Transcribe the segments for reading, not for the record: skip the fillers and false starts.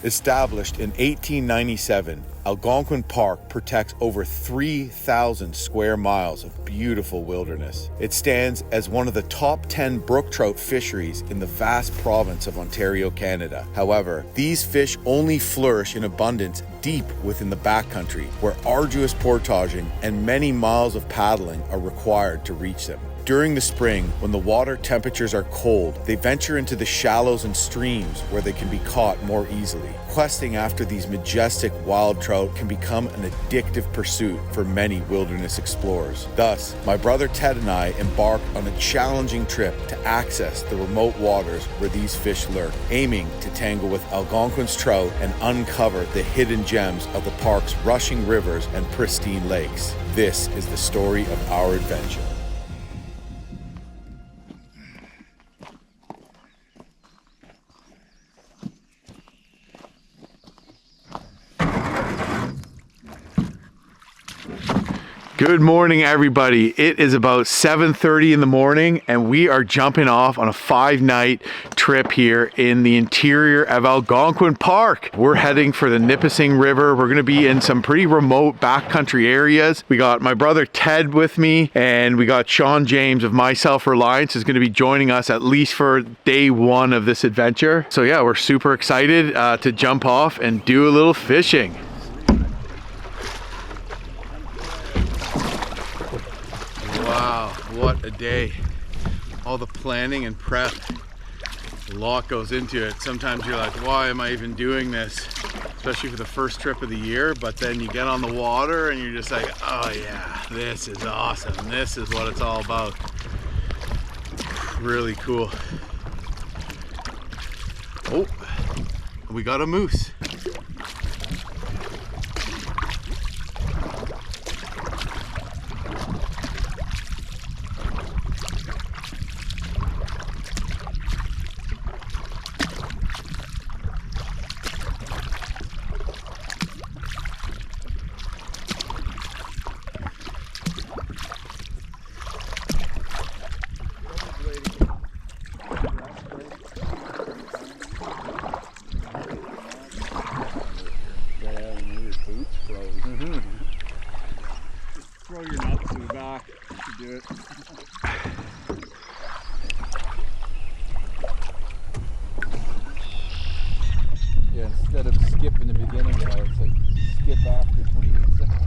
Established in 1897, Algonquin Park protects over 3,000 square miles of beautiful wilderness. It stands as one of the top 10 brook trout fisheries in the vast province of Ontario, Canada. However, these fish only flourish in abundance deep within the backcountry, where arduous portaging and many miles of paddling are required to reach them. During the spring, when the water temperatures are cold, they venture into the shallows and streams where they can be caught more easily. Questing after these majestic wild trout can become an addictive pursuit for many wilderness explorers. Thus, my brother Ted and I embarked on a challenging trip to access the remote waters where these fish lurk, aiming to tangle with Algonquin's trout and uncover the hidden gems of the park's rushing rivers and pristine lakes. This is the story of our adventure. Good morning, everybody. It is about 7:30 in the morning and we are jumping off on a 5-night trip here in the interior of Algonquin Park. We're heading for the Nipissing River. We're going to be in some pretty remote backcountry areas. We got my brother Ted with me, and we got Shawn James of My Self-Reliance is going to be joining us at least for day one of this adventure. So yeah, we're super excited to jump off and do a little fishing. Wow, what a day. All the planning and prep, a lot goes into it. Sometimes you're like, why am I even doing this? Especially for the first trip of the year, but then you get on the water and you're just like, oh yeah, this is awesome. This is what it's all about. Really cool. Oh, we got a moose. Throw your nuts in the back to do it. Yeah, instead of skip in the beginning, it's like skip after 28 seconds.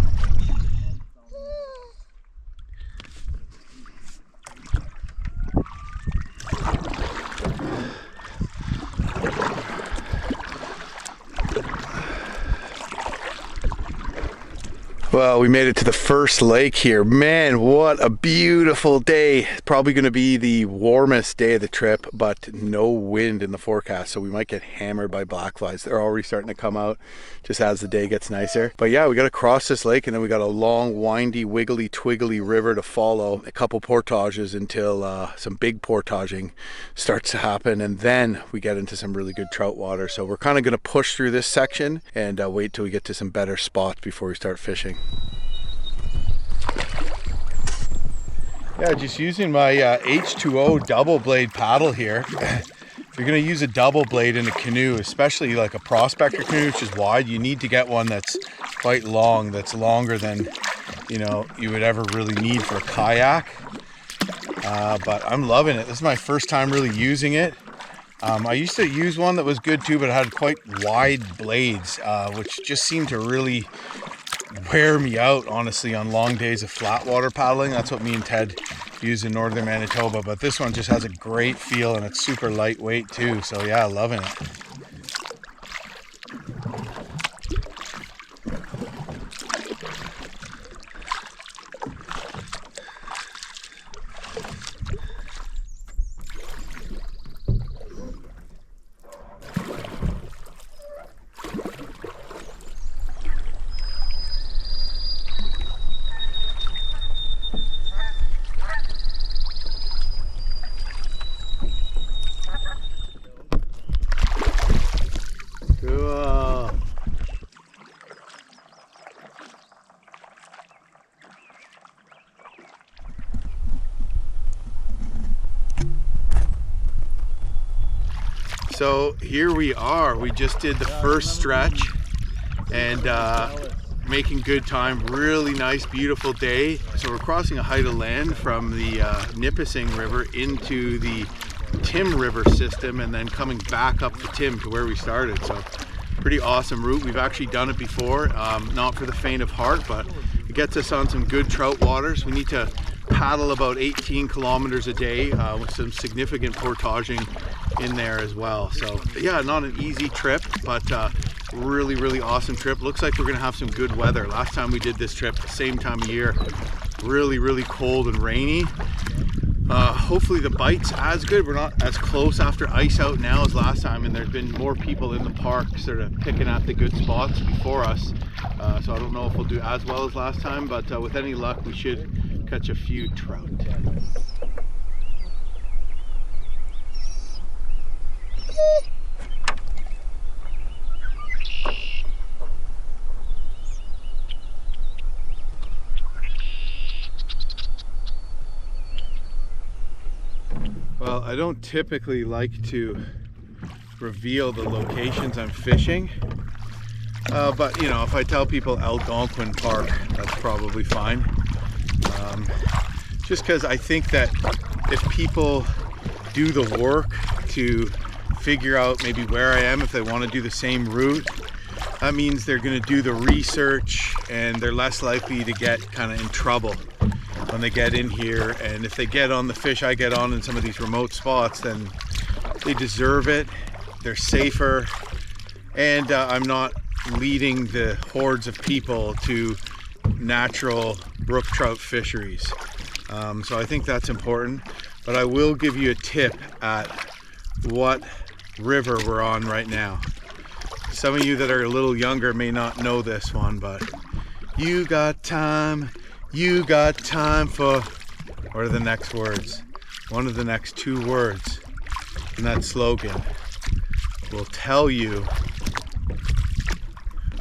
Well, we made it to the first lake here. Man, what a beautiful day. It's probably going to be the warmest day of the trip, but no wind in the forecast, so we might get hammered by blackflies. They're already starting to come out just as the day gets nicer. But yeah, we got to cross this lake, and then we got a long, windy, wiggly, twiggly river to follow, a couple portages until some big portaging starts to happen, and then we get into some really good trout water. So we're kind of going to push through this section and wait till we get to some better spots before we start fishing. Yeah, just using my H2O double blade paddle here. If you're going to use a double blade in a canoe, especially like a prospector canoe, which is wide, you need to get one that's quite long, that's longer than, you know, you would ever really need for a kayak. But I'm loving it. This is my first time really using it. I used to use one that was good too, but it had quite wide blades, which just seemed to really wear me out, honestly, on long days of flat water paddling. That's what me and Ted use in northern Manitoba, but this one just has a great feel and it's super lightweight too. So yeah, loving it. So here we are. We just did the first stretch and making good time. Really nice, beautiful day. So we're crossing a height of land from the Nipissing River into the Tim River system and then coming back up the Tim to where we started. So pretty awesome route. We've actually done it before, not for the faint of heart, but it gets us on some good trout waters. We need to paddle about 18 kilometers a day with some significant portaging in there as well. So yeah, not an easy trip, but really awesome trip. Looks like we're gonna have some good weather. Last time we did this trip, the same time of year, really cold and rainy. Hopefully the bite's as good. We're not as close after ice out now as last time, and there's been more people in the park sort of picking at the good spots before us. So I don't know if we'll do as well as last time, but with any luck we should catch a few trout. Well, I don't typically like to reveal the locations I'm fishing, but you know, if I tell people Algonquin Park, that's probably fine. Just because I think that if people do the work to figure out maybe where I am, if they want to do the same route, that means they're going to do the research and they're less likely to get kind of in trouble when they get in here. And if they get on the fish I get on in some of these remote spots, then they deserve it. They're safer, and I'm not leading the hordes of people to natural brook trout fisheries. So I think that's important, but I will give you a tip at what river we're on right now. Some of you that are a little younger may not know this one, but you got time for, what are the next words? One of the next two words in that slogan will tell you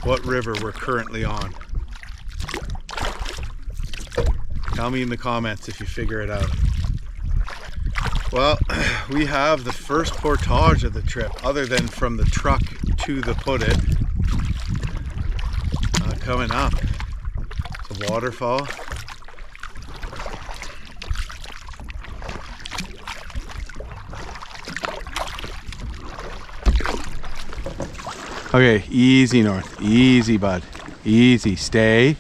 what river we're currently on. Tell me in the comments if you figure it out. Well, we have the first portage of the trip, other than from the truck to the put it, coming up. It's a waterfall. Okay, easy north, easy bud, easy, stay.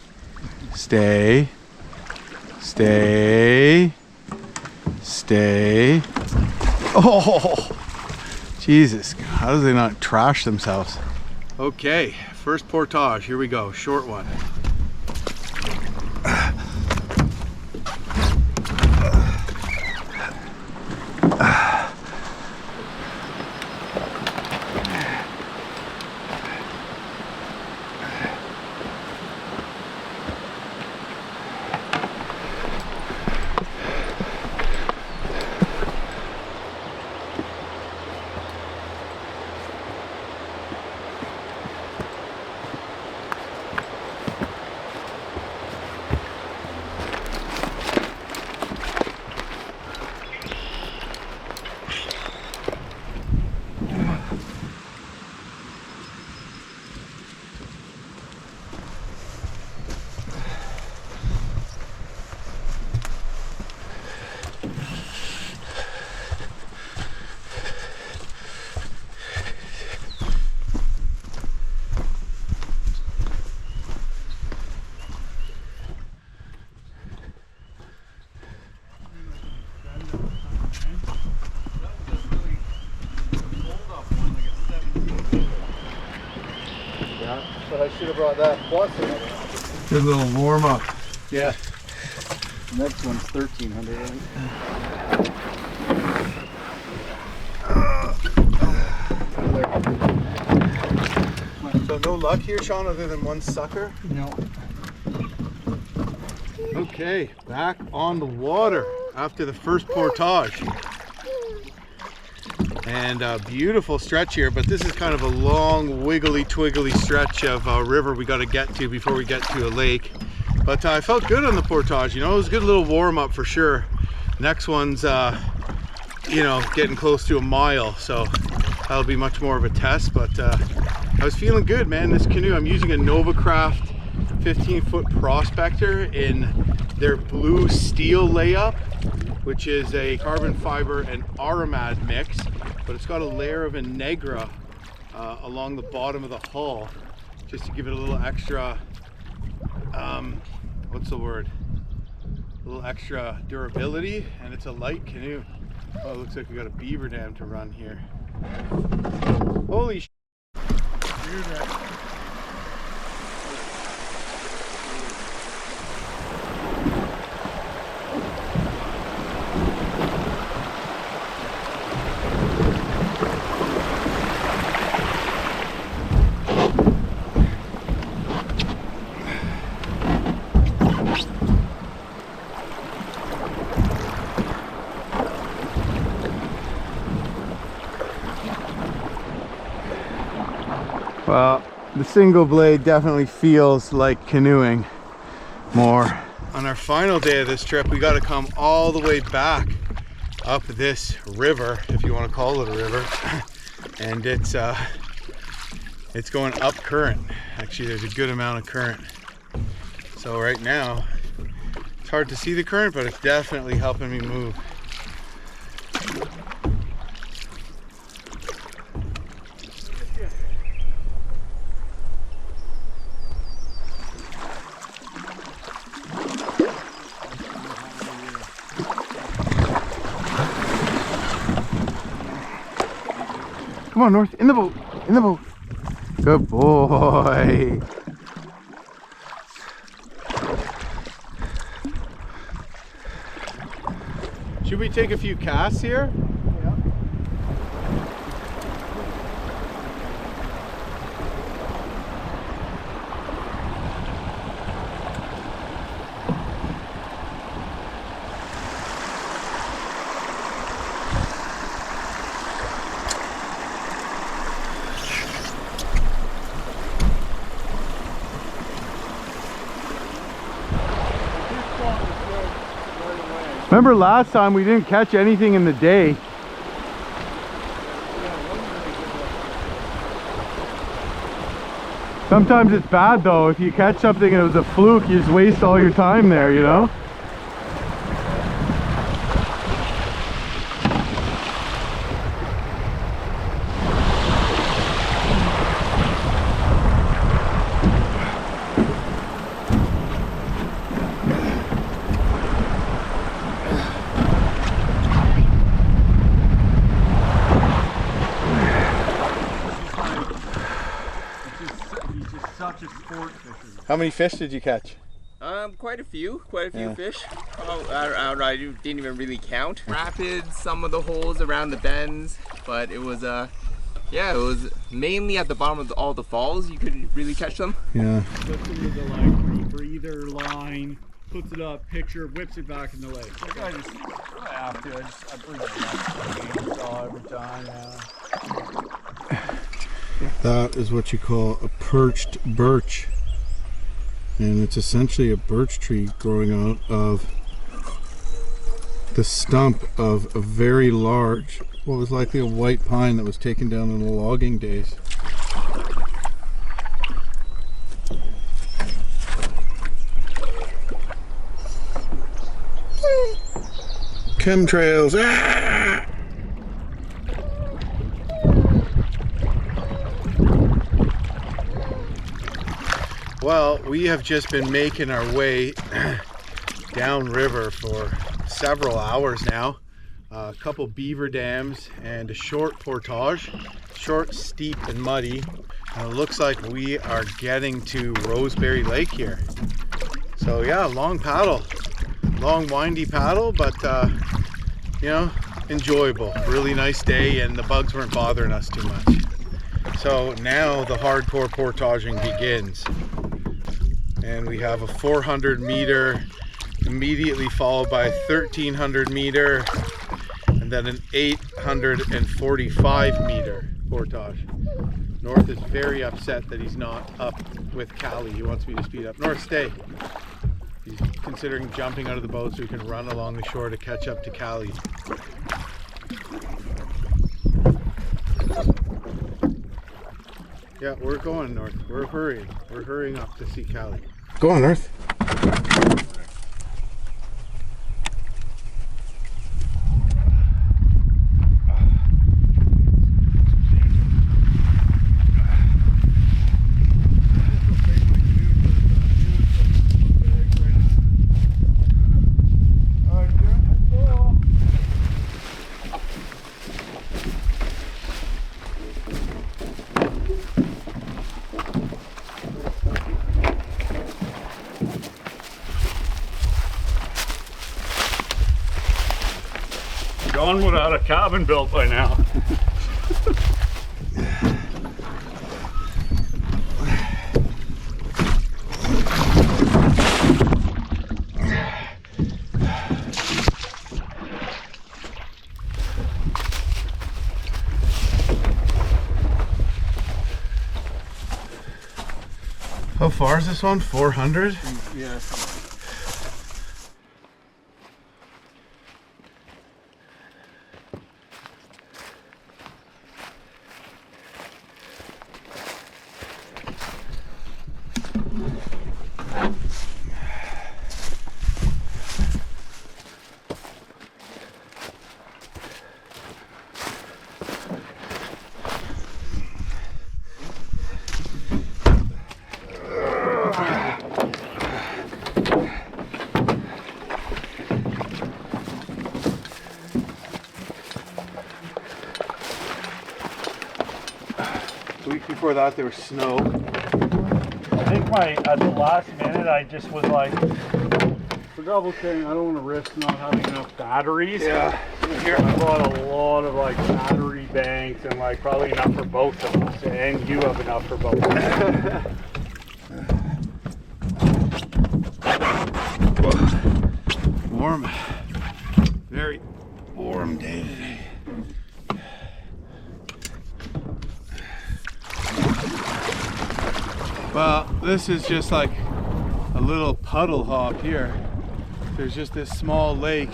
Oh, Jesus, how do they not trash themselves? Okay, first portage, here we go, short one. But I should have brought that plus another. Good little warm up. Yeah. Next one's 1,300. So no luck here, Shawn, other than one sucker? No. Okay, back on the water after the first portage. And a beautiful stretch here, but this is kind of a long, wiggly, twiggly stretch of a river we got to get to before we get to a lake. But I felt good on the portage, you know, it was a good little warm up for sure. Next one's, you know, getting close to a mile, so that'll be much more of a test, but I was feeling good, man. This canoe, I'm using a Novacraft 15-foot Prospector in their blue steel layup, which is a carbon fiber and Aramad mix, but it's got a layer of Negra along the bottom of the hull, just to give it a little extra, what's the word? A little extra durability, and it's a light canoe. Oh, it looks like we got a beaver dam to run here. Holy sh**. Well, the single blade definitely feels like canoeing more. On our final day of this trip, we got to come all the way back up this river, if you want to call it a river, and it's going up current. Actually, there's a good amount of current. So right now, it's hard to see the current, but it's definitely helping me move. Come on, North, in the boat, in the boat. Good boy. Should we take a few casts here? Yeah. Remember last time we didn't catch anything in the day. Sometimes it's bad though, if you catch something and it was a fluke, you just waste all your time there, you know? Such a sport fisherman. How many fish did you catch? Quite a few fish. I didn't even really count. Rapids, some of the holes around the bends, but it was yeah, it was mainly at the bottom of all the falls you could really catch them. Yeah. Puts them with the like breather line, puts it up, picture, whips it back in the lake. Like I have to. I bring it up every time. Yeah. That is what you call a perched birch, and it's essentially a birch tree growing out of the stump of a very large, what was likely a white pine that was taken down in the logging days. Chemtrails! Ah! Well, we have just been making our way downriver for several hours now. A couple beaver dams and a short portage, short, steep and muddy. And it looks like we are getting to Roseberry Lake here. So yeah, long paddle, long windy paddle, but you know, enjoyable. Really nice day, and the bugs weren't bothering us too much. So now the hardcore portaging begins. And we have a 400 meter, immediately followed by a 1300 meter, and then an 845 meter portage. North is very upset that he's not up with Callie. He wants me to speed up. North, stay. He's considering jumping out of the boat so he can run along the shore to catch up to Callie. Yeah, we're going north. We're hurrying. We're hurrying up to see Cali. Go on, Earth. John would have had a cabin built by now. How far is this one? 400? Yeah. The week before that, there was snow. I think at the last minute, I just was like, for double thing, I don't want to risk not having enough batteries. Yeah. Here, I brought a lot of like battery banks and like probably enough for both of us, and you have enough for both of us. Warm. Very warm day today. Well, this is just like a little puddle hop here. There's just this small lake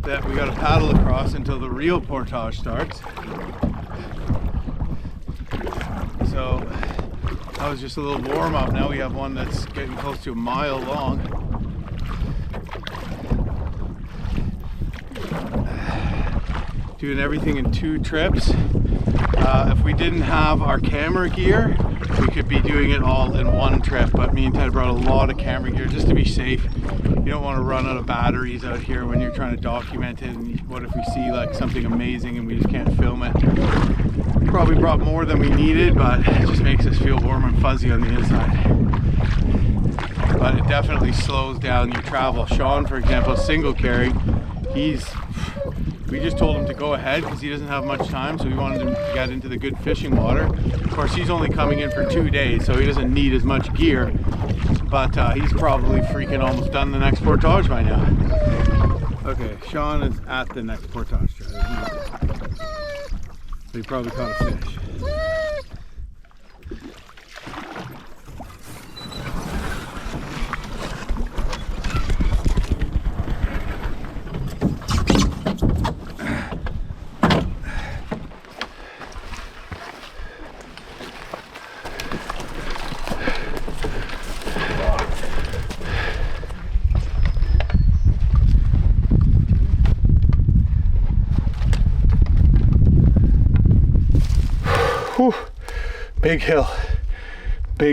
that we got to paddle across until the real portage starts. So that was just a little warm up. Now we have one that's getting close to a mile long. Doing everything in 2 trips. If we didn't have our camera gear, we could be doing it all in 1 trip, but me and Ted brought a lot of camera gear just to be safe. You don't want to run out of batteries out here when you're trying to document it, and what if we see like something amazing and we just can't film it. Probably brought more than we needed, but it just makes us feel warm and fuzzy on the inside. But it definitely slows down your travel. Shawn, for example, single carry, we just told him to go ahead because he doesn't have much time, so we wanted him to get into the good fishing water. Of course, he's only coming in for 2 days, so he doesn't need as much gear, but he's probably freaking almost done the next portage by now. Okay, Shawn is at the next portage try. So he probably caught a fish. Whew. Big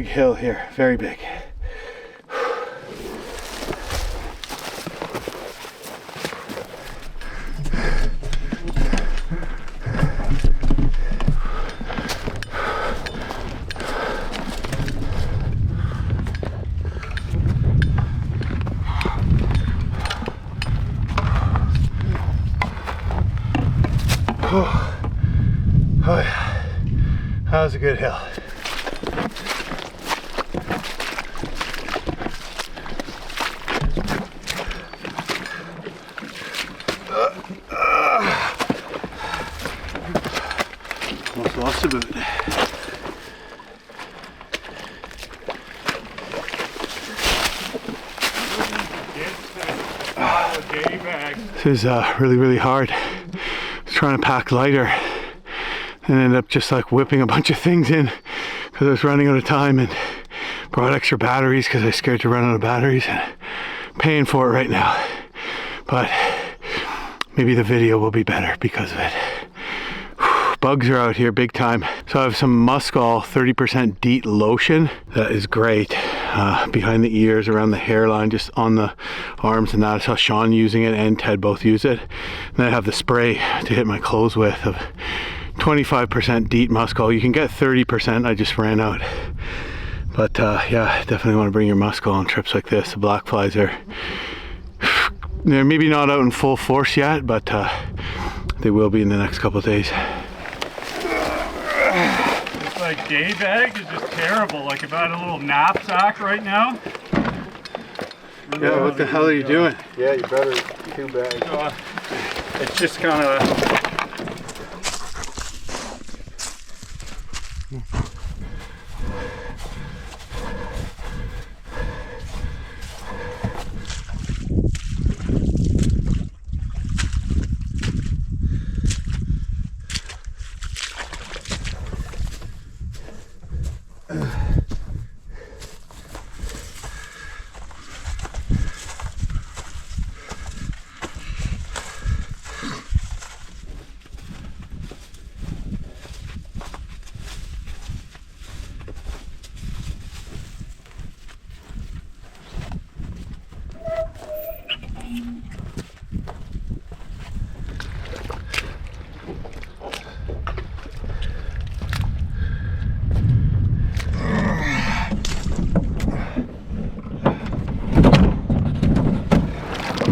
hill here, very big. Oh yeah. That was a good hill. Almost lost a boot. This is really hard. I was trying to pack lighter and ended up just like whipping a bunch of things in because I was running out of time, and brought extra batteries because I was scared to run out of batteries, and paying for it right now. But maybe the video will be better because of it. Bugs are out here big time. So I have some Muskol 30% DEET lotion. That is great. Behind the ears, around the hairline, just on the arms, and that. I saw Shawn using it and Ted both use it. And then I have the spray to hit my clothes with of 25% DEET Muskol. You can get 30%, I just ran out. But yeah, definitely want to bring your Muskol on trips like this. The black flies are, they're maybe not out in full force yet, but they will be in the next couple of days. This like day bag is just terrible. Like if I had a little knapsack right now. Yeah, what the hell are you doing? Yeah, you better too bad. It's just kind of.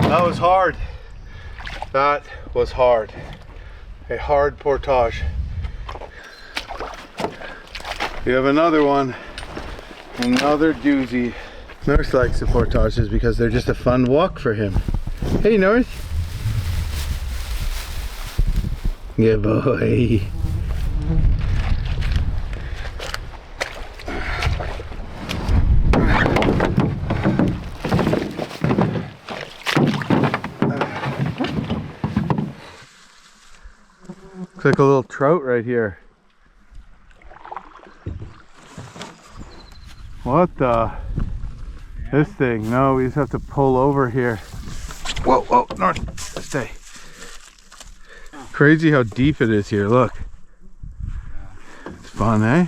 That was hard. That was hard. A hard portage. We have another one. Another doozy. North likes the portages because they're just a fun walk for him. Hey North. Good boy. Looks like a little trout right here. What the? This thing? No, we just have to pull over here. Whoa, whoa, North, stay. Crazy how deep it is here, look. It's fun, eh?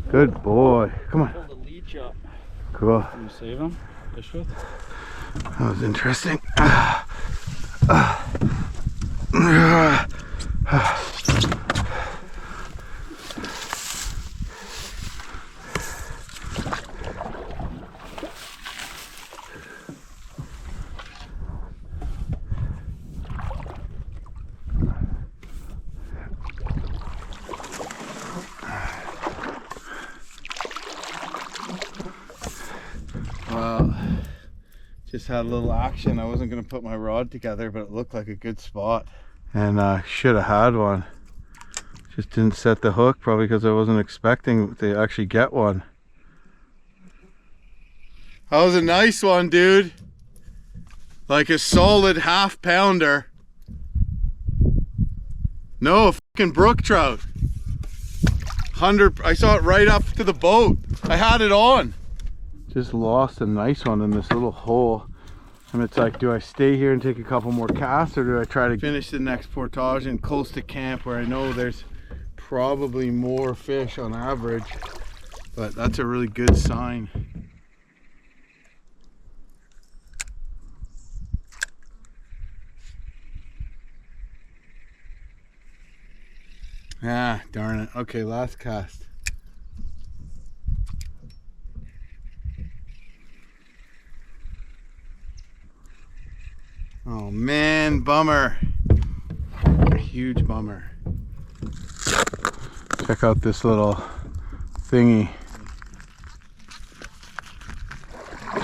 Good boy. Come on. Pull the leech up. Cool. Can you save him? Fish with? That was interesting. Well, just had a little action. I wasn't going to put my rod together, but it looked like a good spot. And should have had one. Just didn't set the hook, probably because I wasn't expecting to actually get one. That was a nice one, dude. Like a solid half pounder. No, a fucking brook trout. 100, I saw it right up to the boat. I had it on. Just lost a nice one in this little hole. And it's like, do I stay here and take a couple more casts, or do I try to finish the next portage and close to camp where I know there's probably more fish on average? But that's a really good sign. Ah, darn it. Okay, last cast. Oh man, bummer. A huge bummer. Check out this little thingy.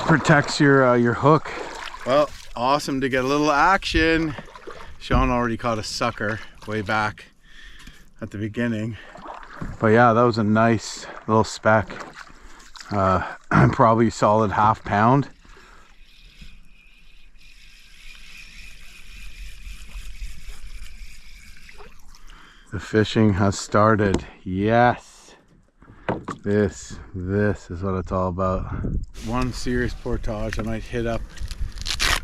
Protects your hook. Well, awesome to get a little action. Shawn already caught a sucker way back at the beginning. But yeah, that was a nice little speck. Probably solid half pound. The fishing has started. Yes. This is what it's all about. One serious portage. I might hit up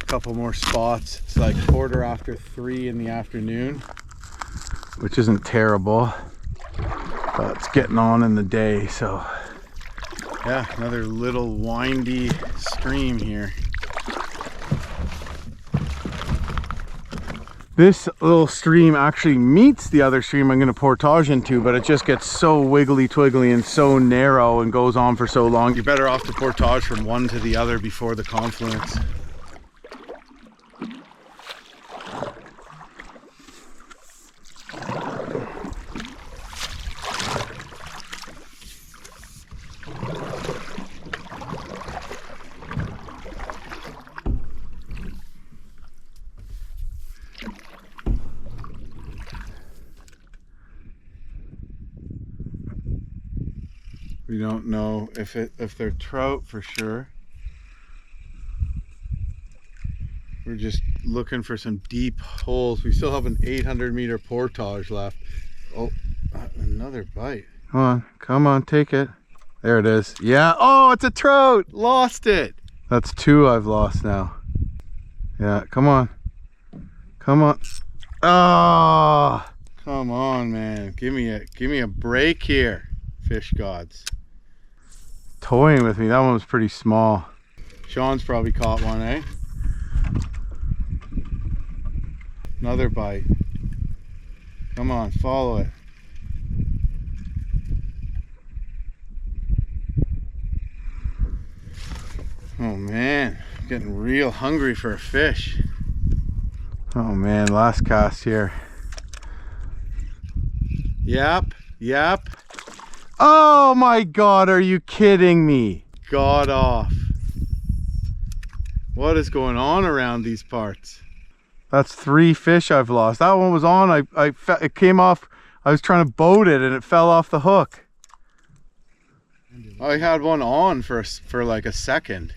a couple more spots. It's like 3:15 in the afternoon, which isn't terrible, but it's getting on in the day. So yeah, another little windy stream here. This little stream actually meets the other stream I'm going to portage into, but it just gets so wiggly twiggly and so narrow and goes on for so long. You're better off to portage from one to the other before the confluence. We don't know if they're trout for sure. We're just looking for some deep holes. We still have an 800-meter portage left. Oh, another bite. Come on, take it. There it is. Yeah, oh, it's a trout. Lost it. That's 2 I've lost now. Yeah, come on. Come on. Oh, come on, man. Give me a break here, fish gods. Toying with me. That one was pretty small. Shawn's probably caught one, eh? Another bite. Come on, follow it. Oh man, I'm getting real hungry for a fish. Oh man, last cast here. Yep. Oh my God, are you kidding me? God off. What is going on around these parts? That's 3 fish I've lost. That one was on, it came off, I was trying to boat it and it fell off the hook. I had one on for like a second.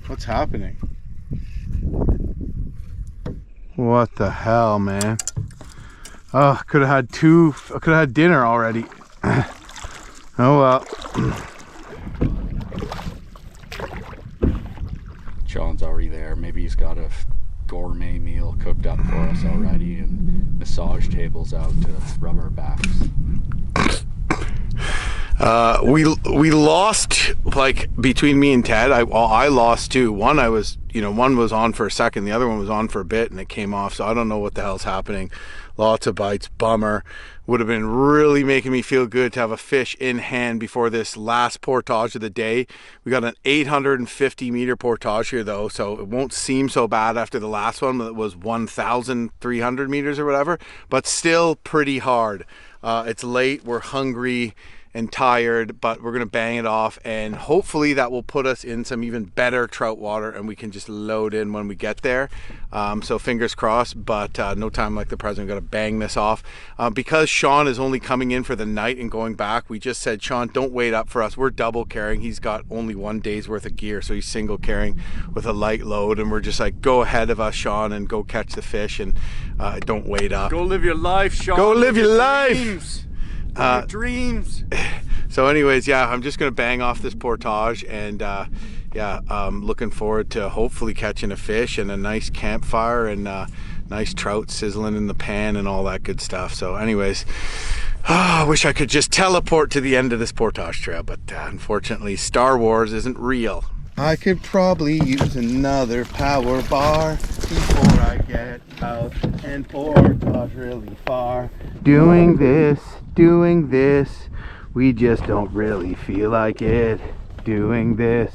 What's happening? What the hell, man? Oh, could have had 2. I could have had dinner already. Oh well. Shawn's already there. Maybe he's got a gourmet meal cooked up for us already, and massage tables out to rub our backs. We lost, like, between me and Ted. I lost 2. One one was on for a second, the other one was on for a bit, and it came off. So I don't know what the hell's happening. Lots of bites, bummer. Would have been really making me feel good to have a fish in hand before this last portage of the day. We got an 850-meter portage here though, so it won't seem so bad after the last one that was 1,300 meters or whatever, but still pretty hard. It's late, we're hungry and tired, but we're gonna bang it off, and hopefully that will put us in some even better trout water and we can just load in when we get there. So fingers crossed, but no time like the present. We've got to bang this off. Because Shawn is only coming in for the night and going back, we just said, Shawn, don't wait up for us. We're double carrying. He's got only 1 day's worth of gear, so he's single carrying with a light load, and we're just like, go ahead of us, Shawn, and go catch the fish, and don't wait up. Go live your life, Shawn. Go live your life. Dreams. Dreams. So anyways, yeah, I'm just gonna bang off this portage, and yeah, I'm looking forward to hopefully catching a fish and a nice campfire and nice trout sizzling in the pan and all that good stuff. So anyways, I wish I could just teleport to the end of this portage trail, but unfortunately Star Wars isn't real. I could probably use another power bar before I get out and portage really far. Doing this, we just don't really feel like it. Doing this.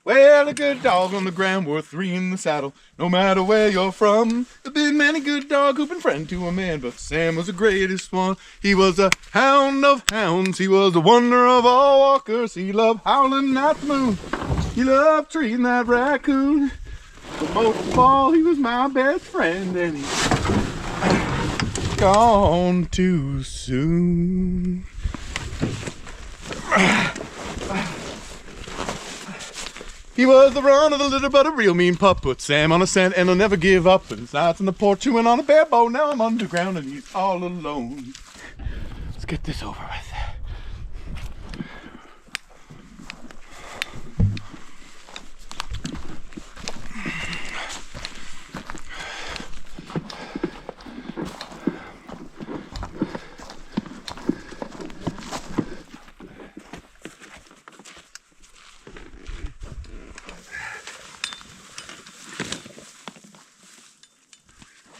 Well, a good dog on the ground worth 3 in the saddle, no matter where you're from. There's been many good dog who've been friend to a man, but Sam was the greatest one. He was a hound of hounds, he was the wonder of all walkers. He loved howling at the moon, he loved treating that raccoon, but most of all, he was my best friend, and he's gone too soon. He was the run of the litter, but a real mean pup. Put Sam on a scent and he'll never give up. And nights on the porch chewing on a bare bone. Now I'm underground and he's all alone. Let's get this over with.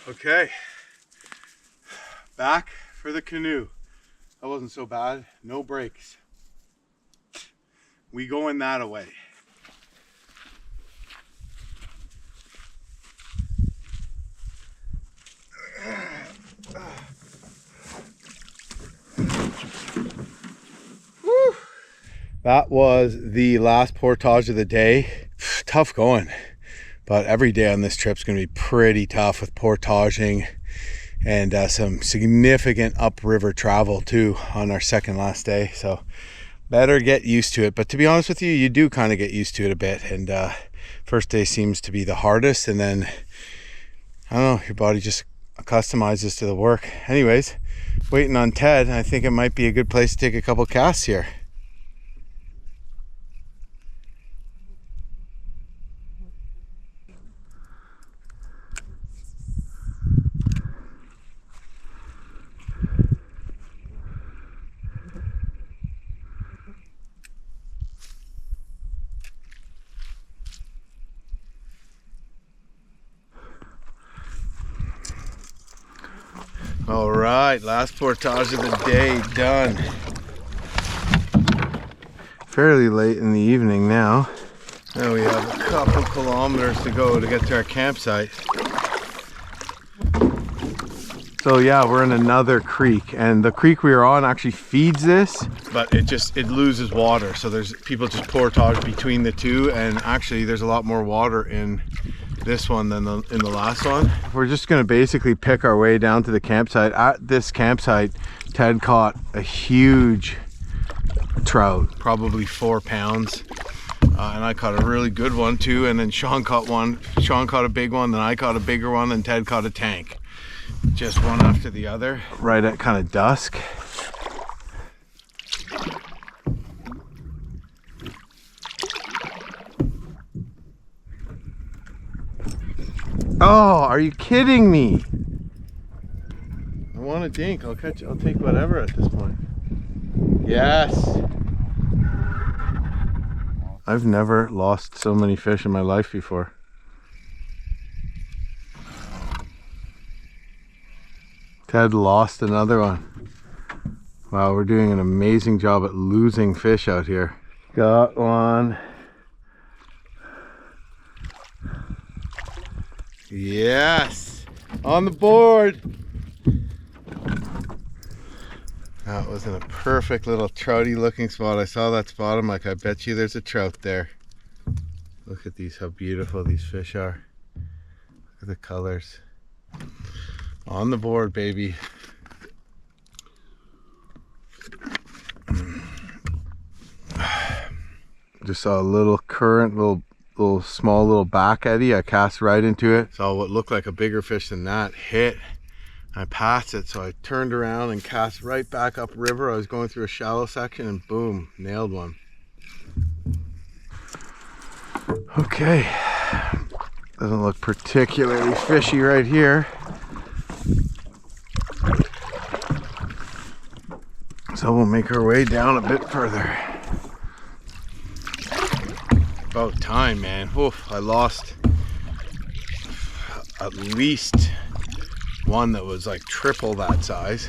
Okay, back for the canoe. That wasn't so bad, no brakes. We going that away. Woo. That was the last portage of the day. Tough going. But every day on this trip is going to be pretty tough with portaging and some significant upriver travel too on our second last day. So better get used to it. But to be honest with you, you do kind of get used to it a bit. And first day seems to be the hardest. And then, I don't know, your body just customizes to the work. Anyways, waiting on Ted. I think it might be a good place to take a couple casts here. All right, last portage of the day done. Fairly late in the evening now. Now we have a couple kilometers to go to get to our campsite. So yeah, we're in another creek, and the creek we are on actually feeds this, but it loses water. So there's people just portage between the two, and actually there's a lot more water in this one than in the last one. We're just gonna basically pick our way down to the campsite. At this campsite, Ted caught a huge trout, probably 4 pounds. And I caught a really good one too, and then Shawn caught one. Shawn caught a big one, then I caught a bigger one, and Ted caught a tank. Just one after the other, right at kind of dusk. Oh, are you kidding me? I want a dink. I'll take whatever at this point. Yes. I've never lost so many fish in my life before. Ted lost another one. Wow, we're doing an amazing job at losing fish out here. Got one. Yes, on the board. That was in a perfect little trouty looking spot. I saw that spot. I'm like, I bet you there's a trout there. Look at these, how beautiful these fish are. Look at the colors. On the board, baby. Just saw a little current, small little back eddy. I cast right into it. Saw what looked like a bigger fish than that hit. I passed it, so I turned around and cast right back up river. I was going through a shallow section and boom, nailed one. Okay, doesn't look particularly fishy right here. So we'll make our way down a bit further. About time, man. Oof, I lost at least one that was like triple that size.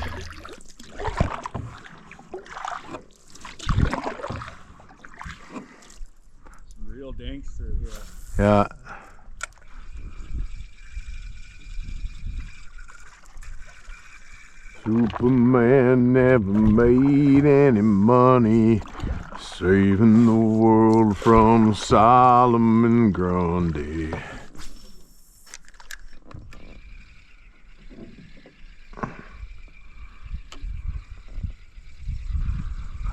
Some real dinks through here. Yeah. Superman never made any money saving the world from Solomon Grundy.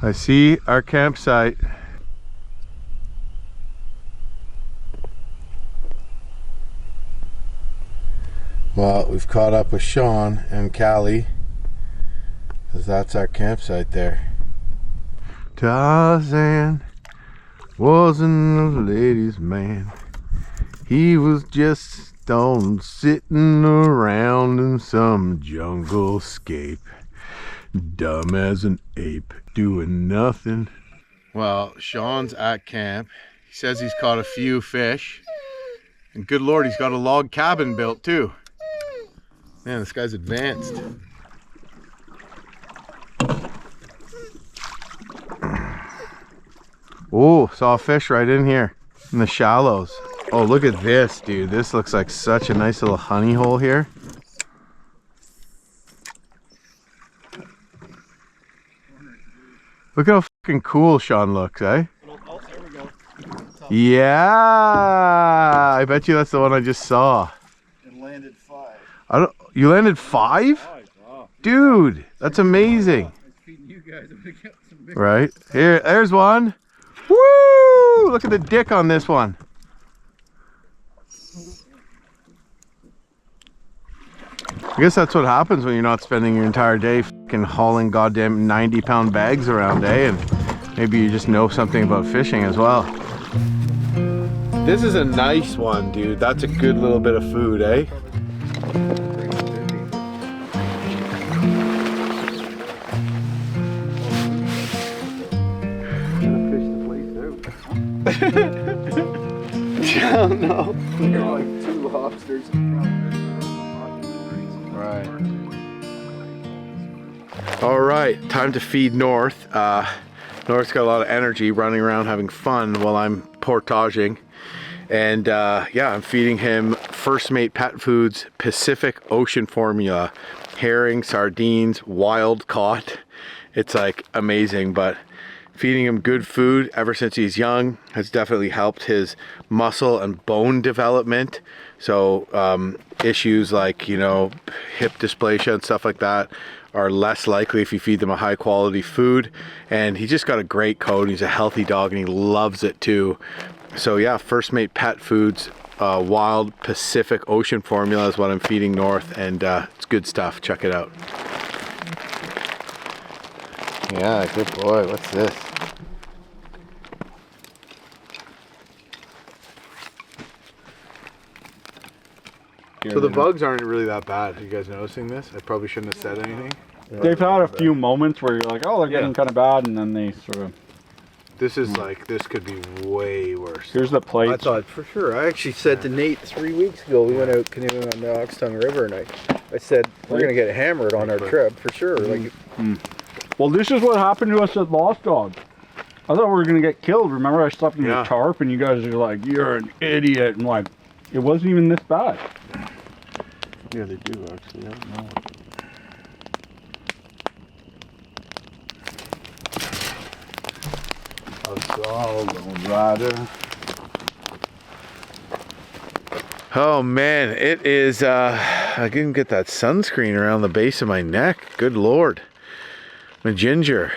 I see our campsite. Well, we've caught up with Shawn and Callie, because that's our campsite there. Tarzan wasn't a ladies' man. He was just sitting around in some jungle scape, dumb as an ape, doing nothing. Well, Shawn's at camp. He says he's caught a few fish. And good Lord, he's got a log cabin built too. Man, this guy's advanced. Oh, saw a fish right in here in the shallows. Oh, look at this, dude. This looks like such a nice little honey hole here. Look how fucking cool Shawn looks, eh? Oh, there we go. Yeah, I bet you that's the one I just saw. It landed 5. You landed 5? Wow. Dude, that's amazing. I was feeding you guys. I'm gonna get some big Right here, there's one. Woo! Look at the dick on this one. I guess that's what happens when you're not spending your entire day fucking hauling goddamn 90-pound bags around, eh? And maybe you just know something about fishing as well. This is a nice one, dude. That's a good little bit of food, eh? Oh no. They're like 2 lobsters. Right. All right, time to feed North. North's got a lot of energy running around having fun while I'm portaging. And yeah, I'm feeding him First Mate Pet Foods Pacific Ocean formula. Herring, sardines, wild caught. It's like amazing, but feeding him good food ever since he's young has definitely helped his muscle and bone development. So issues like, you know, hip dysplasia and stuff like that are less likely if you feed them a high quality food. And he just got a great coat. He's a healthy dog and he loves it too. So yeah, First Mate Pet Foods Wild Pacific Ocean formula is what I'm feeding North, and it's good stuff. Check it out. Yeah, good boy. What's this? So the bugs aren't really that bad. Are you guys noticing this? I probably shouldn't have said anything. They've had a few moments where you're like, oh, they're getting kind of bad, and then they sort of... This is like, this could be way worse. Here's the plates. I thought for sure. I actually said to Nate 3 weeks ago, we went out canoeing on the Oxtongue River, and I said, we're going to get hammered on our trip for sure. Like, Well, this is what happened to us at Lost Dog. I thought we were going to get killed. Remember I slept in the tarp, and you guys are like, you're an idiot. And like, it wasn't even this bad. Yeah, they do actually. I don't know. Oh man, it is I didn't get that sunscreen around the base of my neck. Good Lord. My ginger.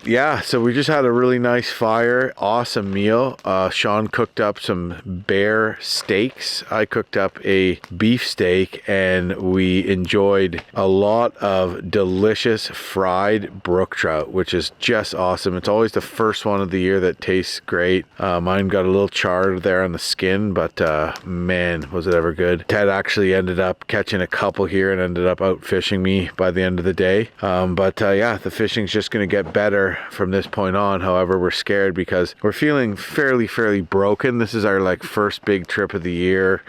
Yeah, so we just had a really nice fire, awesome meal. Shawn cooked up some bear steaks. I cooked up a beef steak, and we enjoyed a lot of delicious fried brook trout, which is just awesome. It's always the first one of the year that tastes great. Mine got a little charred there on the skin, but man, was it ever good. Ted actually ended up catching a couple here and ended up out fishing me by the end of the day. But yeah, the fishing's just gonna get better from this point on. However, we're scared because we're feeling fairly broken. This is our like first big trip of the year.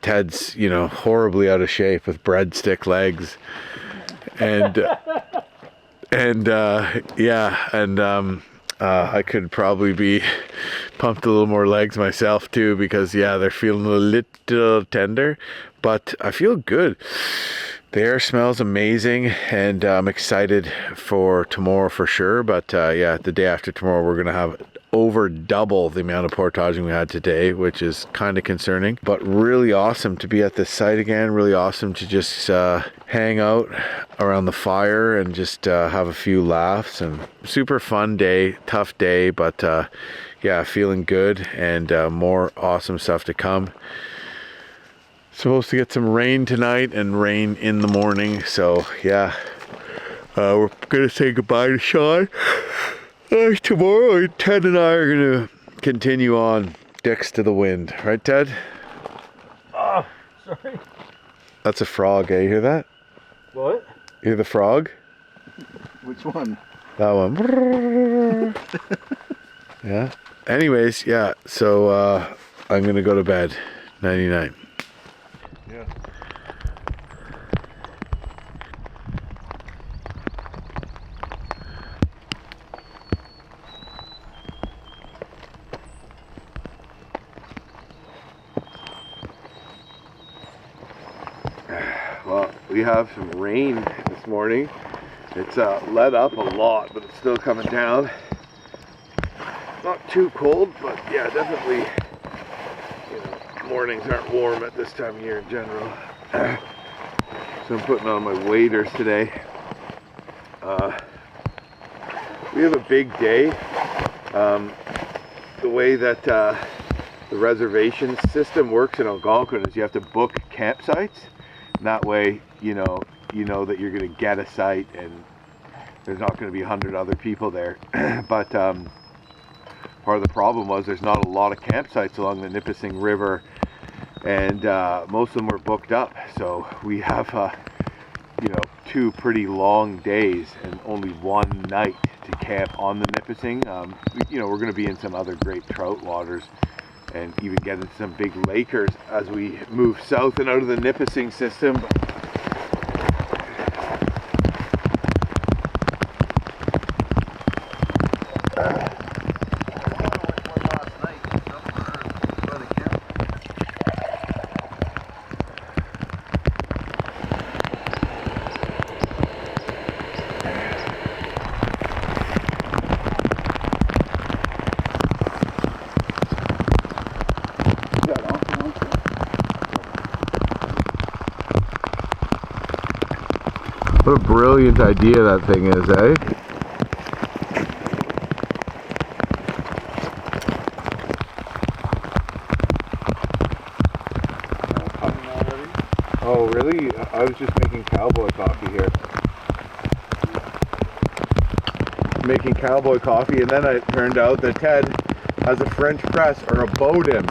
Ted's, you know, horribly out of shape with breadstick legs, and I could probably be pumped a little more legs myself too, because yeah, they're feeling a little tender, but I feel good. The air smells amazing, and I'm excited for tomorrow for sure. But yeah, the day after tomorrow, we're going to have over double the amount of portaging we had today, which is kind of concerning, but really awesome to be at this site again. Really awesome to just hang out around the fire and just have a few laughs, and super fun day, tough day, but yeah, feeling good, and more awesome stuff to come. Supposed to get some rain tonight and rain in the morning. So yeah, we're gonna say goodbye to Shawn. Tomorrow, Ted and I are gonna continue on Dicks to the Wind. Right, Ted? Oh, sorry. That's a frog, eh? You hear that? What? You hear the frog? Which one? That one. Yeah. Anyways, yeah. So I'm gonna go to bed. 99. Yeah. Well, we have some rain this morning. It's let up a lot, but it's still coming down. Not too cold, but yeah, definitely, you know, mornings aren't warm at this time of year in general. So I'm putting on my waders today. We have a big day. The way that the reservation system works in Algonquin is you have to book campsites. And that way, you know that you're going to get a site and there's not going to be 100 other people there. But part of the problem was there's not a lot of campsites along the Nipissing River, and most of them were booked up. So we have, 2 pretty long days and only one night to camp on the Nipissing. We're going to be in some other great trout waters and even get into some big lakers as we move south and out of the Nipissing system. What a brilliant idea that thing is, eh? Oh, really? I was just making cowboy coffee here. Making cowboy coffee, and then it turned out that Ted has a French press, or a bodem.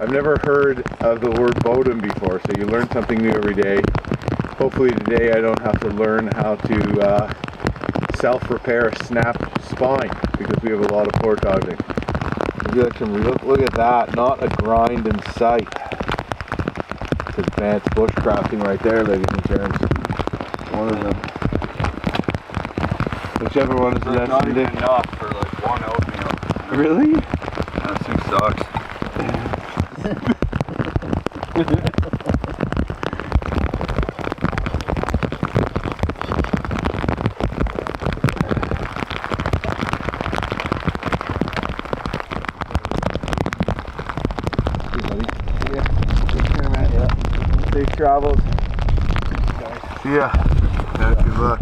I've never heard of the word bodem before, so you learn something new every day. Hopefully today I don't have to learn how to self-repair a snapped spine, because we have a lot of portaging. Look at that, not a grind in sight. It's advanced bushcrafting right there, ladies and gents. One of them. Whichever one is less not even than enough for like one oatmeal. Really? That thing sucks. Safe travels. See ya. Yeah, good luck.